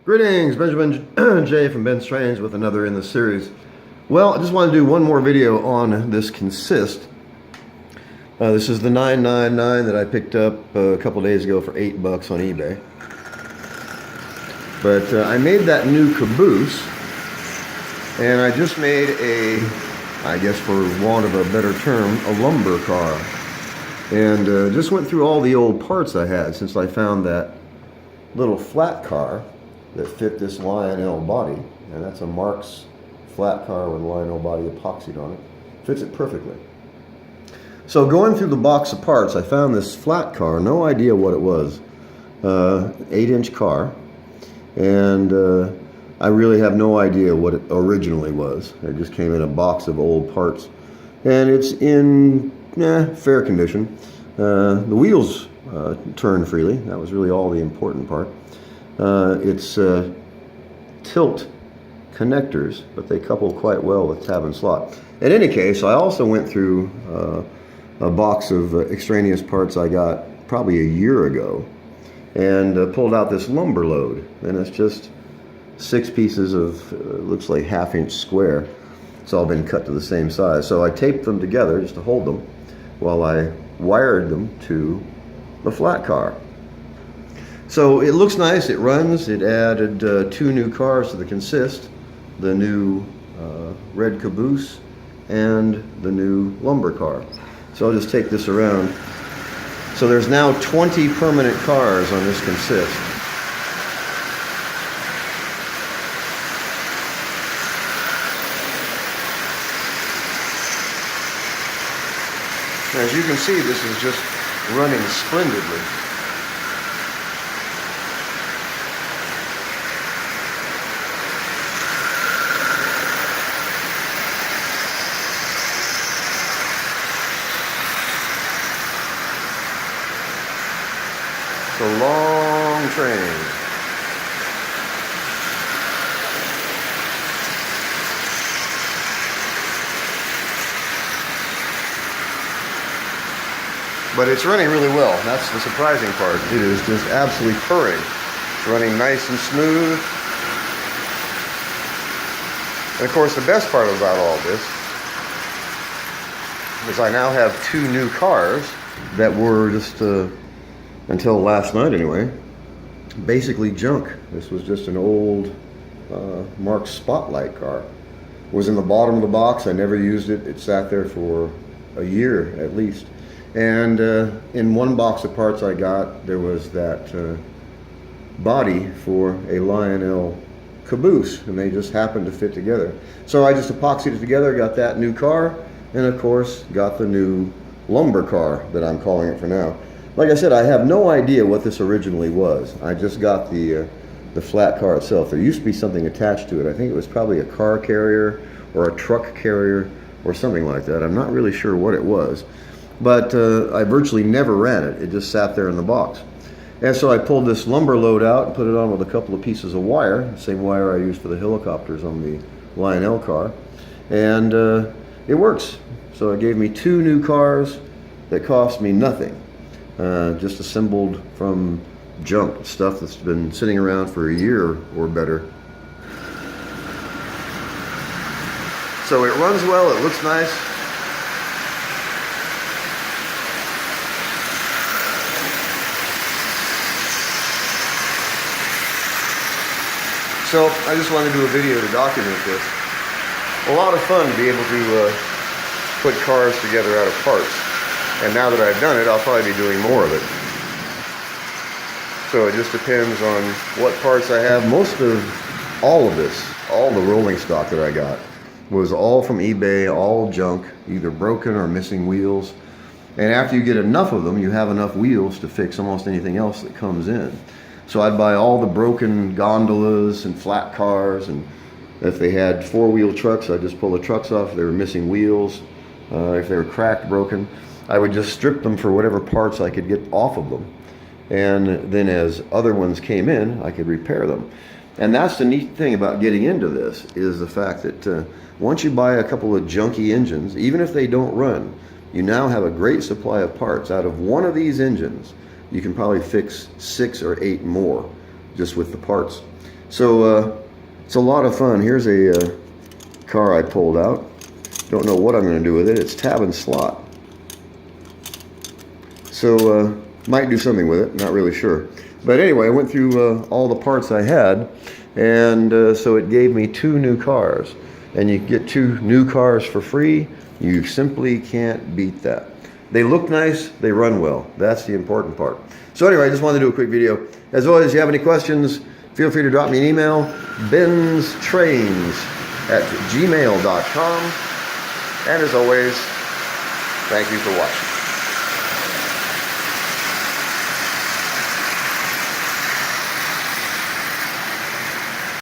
Greetings, Benjamin J from BENZTRAINZ with another in the series. Well, I just want to do one more video on this consist. This is the 999 that I picked up a couple days ago for $8 on eBay. But I made that new caboose, and I just made I guess for want of a better term, a lumber car. And just went through all the old parts I had since I found that little flat car that fit this Lionel body, and that's a Marx flat car with Lionel body epoxied on it. Fits it perfectly. So going through the box of parts, I found this flat car, no idea what it was. 8-inch car, and I really have no idea what it originally was. It just came in a box of old parts, and it's in fair condition. The wheels turn freely. That was really all the important part. It's tilt connectors, but they couple quite well with tab and slot. In any case, I also went through a box of extraneous parts I got probably a year ago, and pulled out this lumber load, and it's just 6 pieces of looks like 1/2-inch square. It's all been cut to the same size, so I taped them together just to hold them while I wired them to the flat car. So it looks nice, it runs. It added 2 new cars to the consist, the new red caboose and the new lumber car. So I'll just take this around. So there's now 20 permanent cars on this consist. As you can see, this is just running splendidly. It's a long train. But it's running really well. That's the surprising part. It is just absolutely purring. It's running nice and smooth. And of course, the best part about all this is I now have 2 new cars that were just, until last night anyway, basically junk. This was just an old Marx Spotlight car. It was in the bottom of the box. I never used it. It sat there for a year at least. And in one box of parts I got, there was that body for a Lionel caboose, and they just happened to fit together. So I just epoxied it together, got that new car, and of course got the new lumber car that I'm calling it for now. Like I said, I have no idea what this originally was. I just got the flat car itself. There used to be something attached to it. I think it was probably a car carrier or a truck carrier or something like that. I'm not really sure what it was. But I virtually never ran it. It just sat there in the box. And so I pulled this lumber load out and put it on with a couple of pieces of wire, the same wire I used for the helicopters on the Lionel car. And it works. So it gave me 2 new cars that cost me nothing. Just assembled from junk, stuff that's been sitting around for a year or better. So it runs well, it looks nice. So I just wanted to do a video to document this. A lot of fun to be able to put cars together out of parts. And now that I've done it, I'll probably be doing more of it. So it just depends on what parts I have. Most of all of this, all the rolling stock that I got, was all from eBay, all junk, either broken or missing wheels. And after you get enough of them, you have enough wheels to fix almost anything else that comes in. So I'd buy all the broken gondolas and flat cars, and if they had 4-wheel trucks, I'd just pull the trucks off if they were missing wheels. If they were cracked, broken, I would just strip them for whatever parts I could get off of them. And then as other ones came in, I could repair them. And that's the neat thing about getting into this, is the fact that once you buy a couple of junky engines, even if they don't run, you now have a great supply of parts. Out of one of these engines, you can probably fix 6 or 8 more just with the parts. So it's a lot of fun. Here's a car I pulled out. Don't know what I'm going to do with it. It's tab and slot. So might do something with it, not really sure. But anyway, I went through all the parts I had, and so it gave me 2 new cars. And you get 2 new cars for free. You simply can't beat that. They look nice, they run well. That's the important part. So anyway, I just wanted to do a quick video. As always, if you have any questions, feel free to drop me an email, BENZTRAINZ@gmail.com. And as always, thank you for watching.